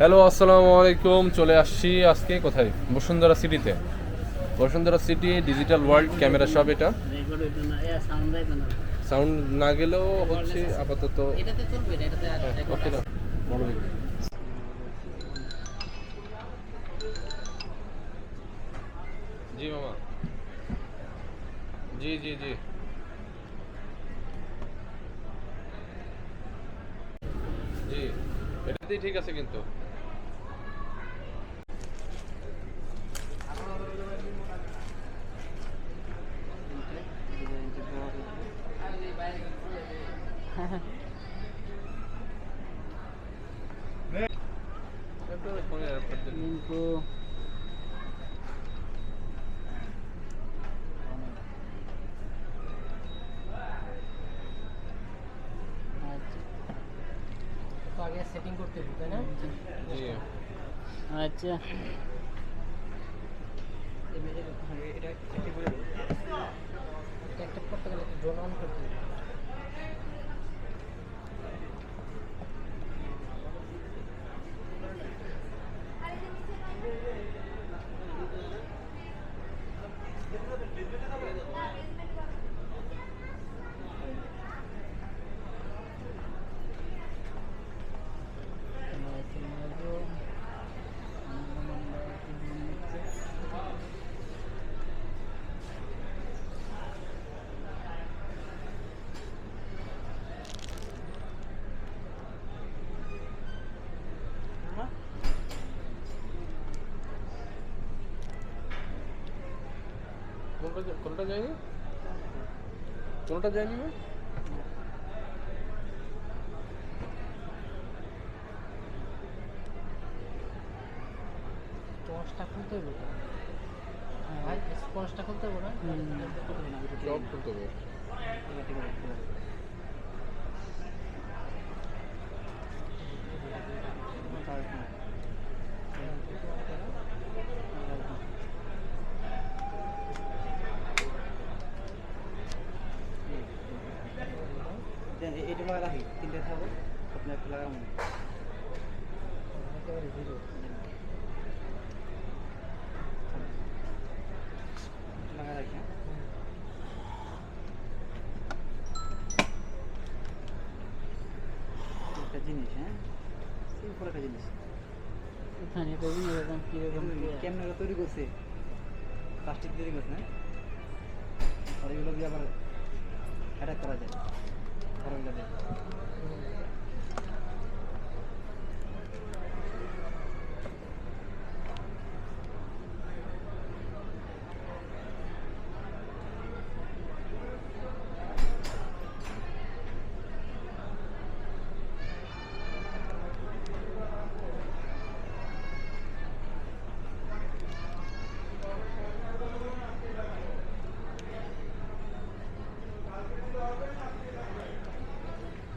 Hello, আসসালামু আলাইকুম। চলে আসছি আজকে কোথায়? বসুন্ধরা সিটিতে। Bashundhara city digital world camera shop. এটা সাউন্ড না গেলেও হচ্ছে আপাতত। ওকে না, বড় দেখি। জি মামা, জি জি জি জি, এটাতেই ঠিক আছে কিন্তু। ফোনে কিন্তু আগে সেটিং করতে হবে তাই না? জি আচ্ছা এটা একটা করতে গেলে ড্রোন অন করতে হবে। কোনটা যায়নি? কোনটা যায়নি না? স্পঞ্জটা খুলতে হবে তো। ভাই স্পঞ্জটা খুলতে হবে না? সব খুলতে হবে। এটা লাগা রাখি তিনটে থাকবো আপনার একটা লাগাবো একেবারে জিরো। লাগা রাখি একটা জিনিস সিম্পল একটা জিনিস এখানে তো এরকম কিরকম ক্যামেরা তৈরি করছে প্লাস্টিক তৈরি করছে না আর এগুলো দিয়ে আবার অ্যাটাক করা যায় পরগুলো দিয়ে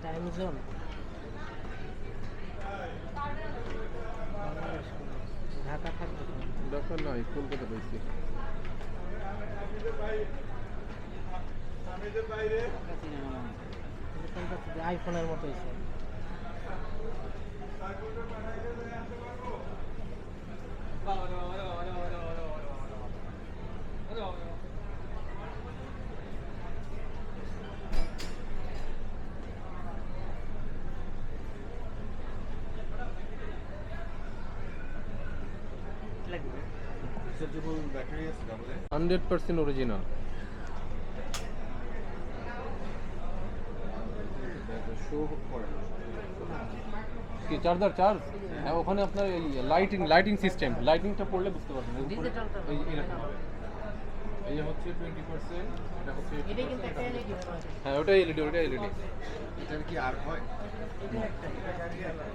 টাইম জোন ঢাকা থাকবে তো। দরকার নাই, কলকাতা পাইছি। আইফোনের মতো হয়েছে। লাগবে 100% অরিজিনাল। কি চার্জার চার্জ? হ্যাঁ, ওখানে আপনার এই লাইটিং সিস্টেম, লাইটিংটা পড়লে বুঝতে পারবেন। ডিজিটালটা এই যে হচ্ছে 20%, এটা হচ্ছে এটাই কিন্তু একটা এলইডি মনে হয়। হ্যাঁ, ওটা এলইডি, ওটা এলইডি এটার কি আর হয়?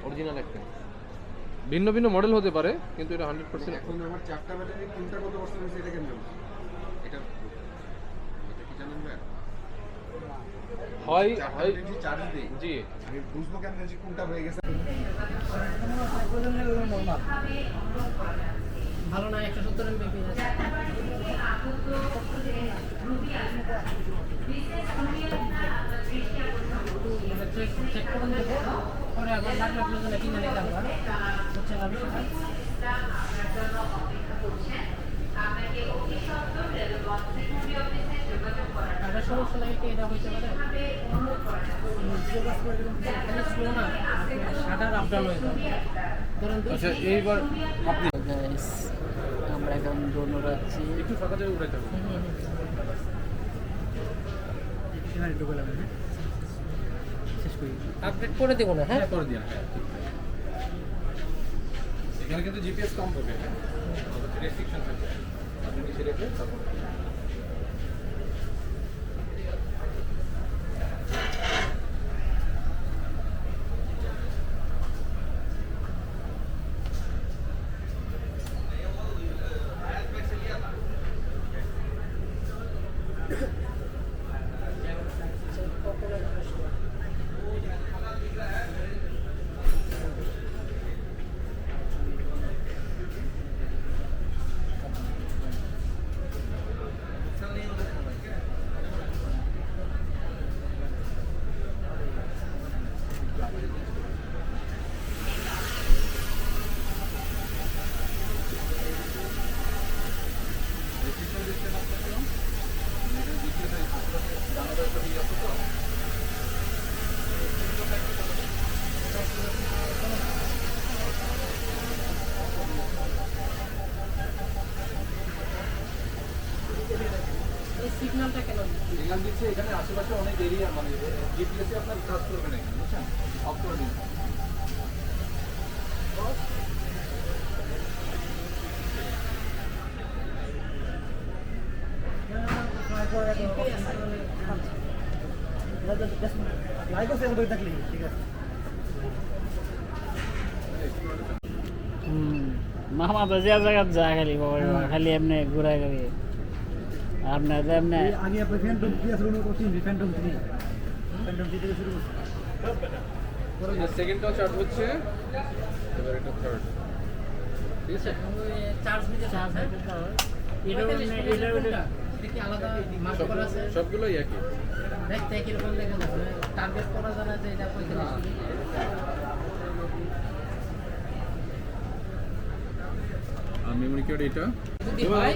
অরিজিনাল একটা। ভিন্ন ভিন্ন মডেল হতে পারে, কিন্তু এটা 100% এখন আমার 4টা ব্যাটারি কোনটা কত পার্সেন্ট হয়েছে এটা কেমন? এটা এটা কি জানেন না? হয় চারটা হয় ব্যাটারি চার্জ দেই। জি। আমি বুঝবো কেমনে যে কোনটা হয়ে গেছে? ভালো না 170 এমবি পেয়ে যাচ্ছে। চেক করুন দেখো পরে আবার লাগলে প্রয়োজনে কিনে নিতে পারবা বুঝছেন না বিষয়টা আবার সমস্যা লাগে কি এটা হইতে পারে খালি স্লো না সাদার আপ ডাউন হয়ে যাবে ধরেন আচ্ছা এইবার আপনি গাইস আমরা এখন ড্রোন উড়াচ্ছি একটু ফাঁকা জায়গায় উঠাইতে হবে। এখানে ঢুকে লাগবে না শেষ করি আপডেট করে দেবো না হ্যাঁ হ্যাঁ করে দিন, হ্যাঁ ঠিক আছে। এখানে কিন্তু জিপিএস কম হবে, হ্যাঁ রেস্ট্রিকশন থাকবে, আপনি নিচে রেখে তারপর এই সিগন্যালটা কেন সিগন্যাল দিচ্ছে এখানে আশেপাশে অনেক এরিয়া মানে জিপিএস এ আপনার কাজ করবে না এখানে, বুঝছেন? অফ করে দিন। লাইক আছে ওই থাকলে ঠিক আছে মামা তো যে জায়গা যা খালি বাবা খালি এমনি ঘুরা করি আপনার এমনি আগে আপনি ফ্যান্টম কি আছে কোনো কোচিং ফ্যান্টম 3 ফ্যান্টম 3 থেকে শুরু করুন সেকেন্ডটাও চার্জ হচ্ছে, এবার এটা থার্ড, ঠিক আছে? চার্জ দিতে চার্জ এটা কি আলাদা মার্ক করা আছে সবগুলোই একই। দেখতে কিরকম দেখা যাবে টার্গেট করা জানা যে এটা 45 আর মেমরি কার্ড এটা, যদি হয়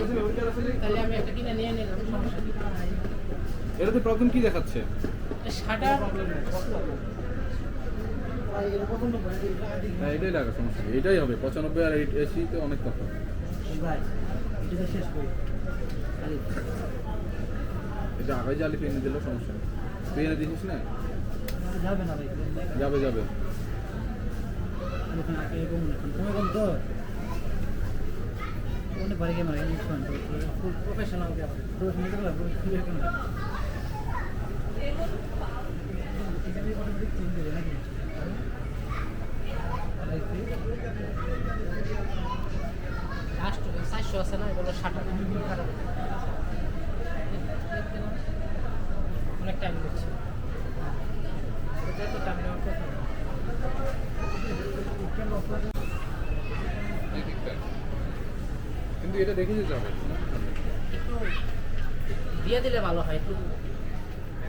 তাহলে আমি একটা কিনে নিয়ে নিলাম সমস্যা নেই এটাতে প্রবলেম কি দেখাচ্ছে? শাটার হ্যাঁ এটাই লাগা, সমস্যা নেই, এটাই হবে 95 আর 80 তে অনেক কথা। ভাই এটা শেষ করি এটা আগে জালি পেনে দিলেও সমস্যা নেই, তুই এনে দিছিস না? যাবে না ভাই যাবে যাবে। এরকম তুমি কোন তো অনেক ভারী ক্যামেরা ইউজ করেন ফুল professional camera professional camera clear camera এখানে অটোমেটিক চেঞ্জ হয়ে যায় নাকি লাস্ট 400 আছে না এগুলো শাটার অনেক টাইম লাগছে এটা তো টাইম নেওয়ার কথা না। কিন্তু এটা দেখে যেতে হবে। একটু দিয়ে দিলে ভালো হয় একটু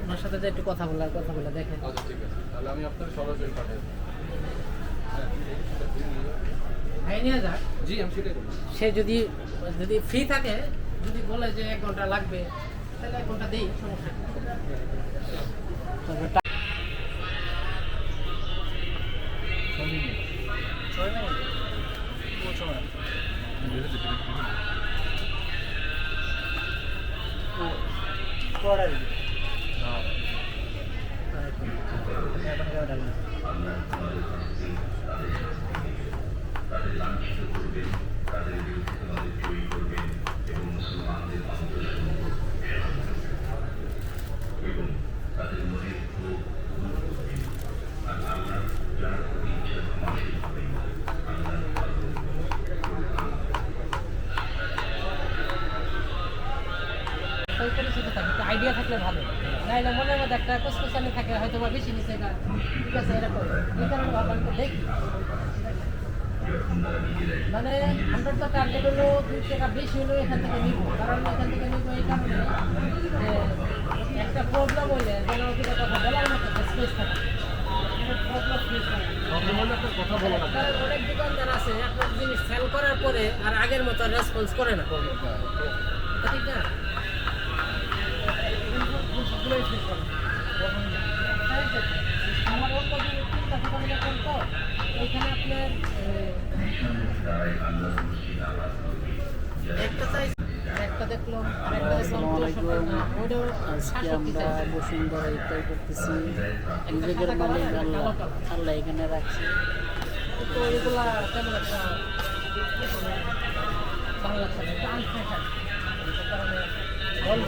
ওনার সাথে যে একটু কথা বলে দেখেন আচ্ছা ঠিক আছে, তাহলে আমি আপনার সরাসরি পাঠাই দেব। ভাই নিয়ে যাক জি আমি সেটাই করবো। সে যদি যদি ফ্রি থাকে যদি বলে যে 1 ঘন্টা লাগবে তাহলে 1 ঘন্টা দেই সমস্যা নেই। তবে পরিচিত থাকে একটু আইডিয়া থাকলে ভালো নাইলে মনের মধ্যে একটা কোসকোসানি থাকে হয়তো বা বেশি নিচে এটা ঠিক আছে এরকম এই কারণে ভাবলাম তো দেখি মানে আমরা তো টার্গেট হলো 2 টাকা বেশি হলো এখান থেকে নিব কারণ এখান থেকে নিব এই কারণে যে একটা প্রবলেম হইলে যেন ওদিকে কথা বলার মতো স্পেস থাকে প্রবলেম ফেস হয় প্রবলেম হলে আপনার কথা বলা না কারণ অনেক দোকানদার আছে আপনার জিনিস সেল করার পরে আর আগের মতো রেসপন্স করে না, ঠিক না? আমার অন্য দিন 3টা দোকানে গেলাম তো ওইখানে আপনার একটা চাইছি, একটা দেখলাম আরেকটা ওইটাও আজকে আমরা বসুন্ধরা ইফতার করতেছি। নিজেদের মালিক আল্লাহ, আল্লাহ এখানে রাখছে। তো এগুলা তেমন একটা ভালো লাগছে না, একটা আনফ্রেশন কারণে বন্ধ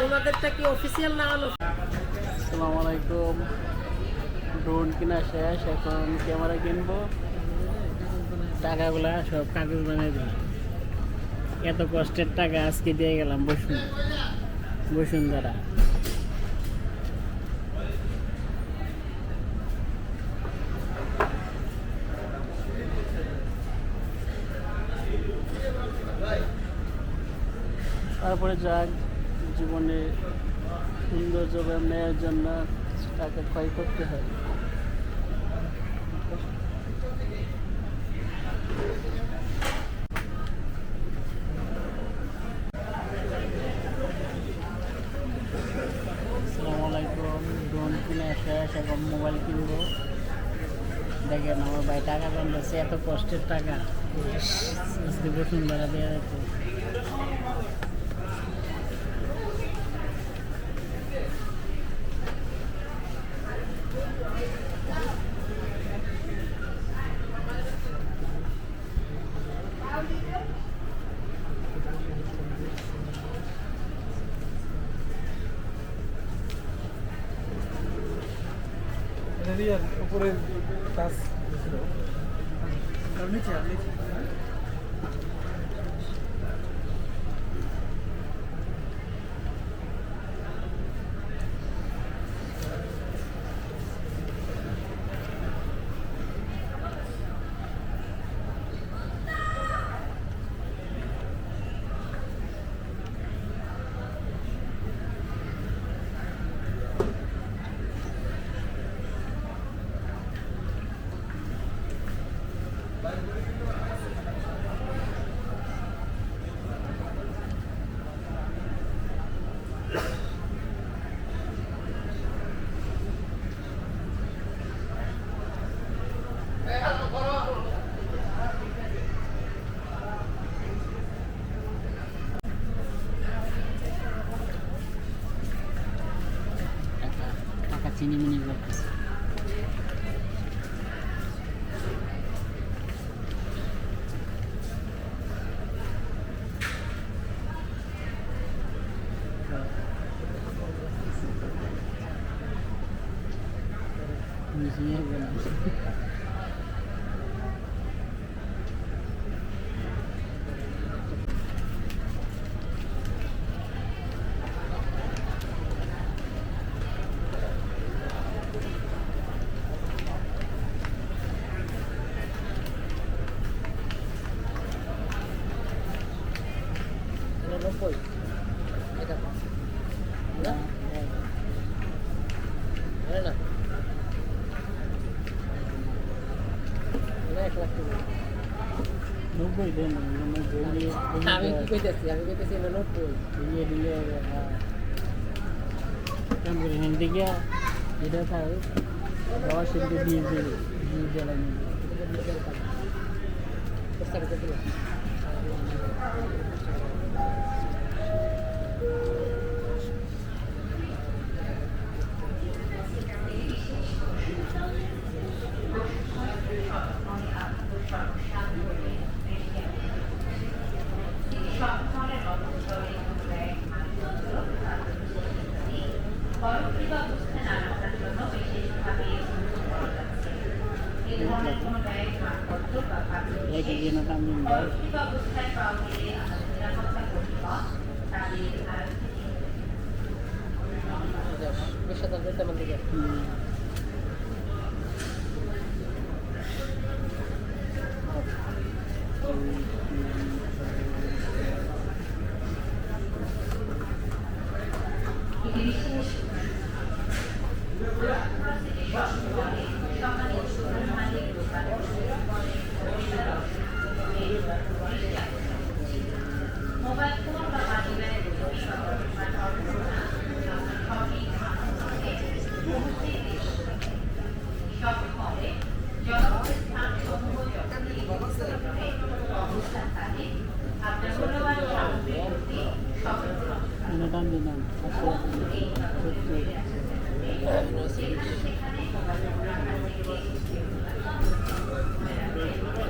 ওনাদেরটা কি অফিসিয়াল না হলো? আসসালামু আলাইকুম। ড্রোন কিনা শেষ, এখন ক্যামেরা কিনবো। টাকাগুলা সব কাগজ বানিয়ে দিই। এত কষ্টের টাকা আজকে দিয়ে গেলাম বসুন্ধরা। তারপরে যাক, জীবনে সৌন্দর্য নেওয়ার জন্য টাকা ক্ষয় করতে হয়। আসসালামু আলাইকুম। ড্রোন কিনে শেষ, এখন মোবাইল কিনবো। দেখেন আমার ভাই টাকা বান্ধছে, এত কষ্টের টাকা আজকে বসুন্ধরা দেওয়া যেত। উপরের কাজ নিচে নিচে টাকা চিনিমিনি করতেছে। মিশিয়ে গেল। নব্বই এটা না না এটা 1 লাখ টাকা। 90 দেন, আমি কি কইতেছি এটা 90 দিয়ে দিলে কাম করে হিন্দি গিয়া এটা খাই 10 ইন্টু 20 জ্বালা নিয়ে एक दिन का मिल जाए। 20,000 তেমন দিকে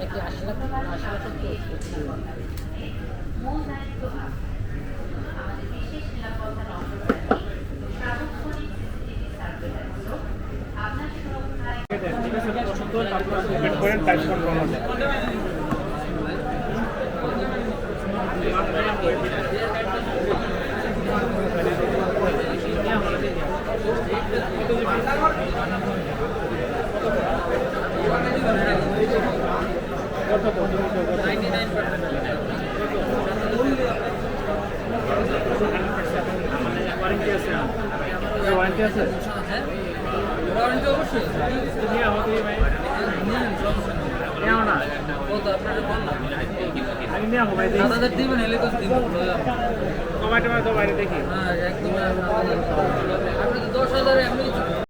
নাকি 80 লাখ 80 লাখ পেমেন্ট করেন টাইপ কনফার্ম হবে ওয়ারেন্টি আছে ওয়ারেন্টি আছে তুমি আমাকে ভাই না আমি নিয়ে আমার ভাই দেখি কমাইতে পারতো বাইরে দেখি একদম 10,000 এমনি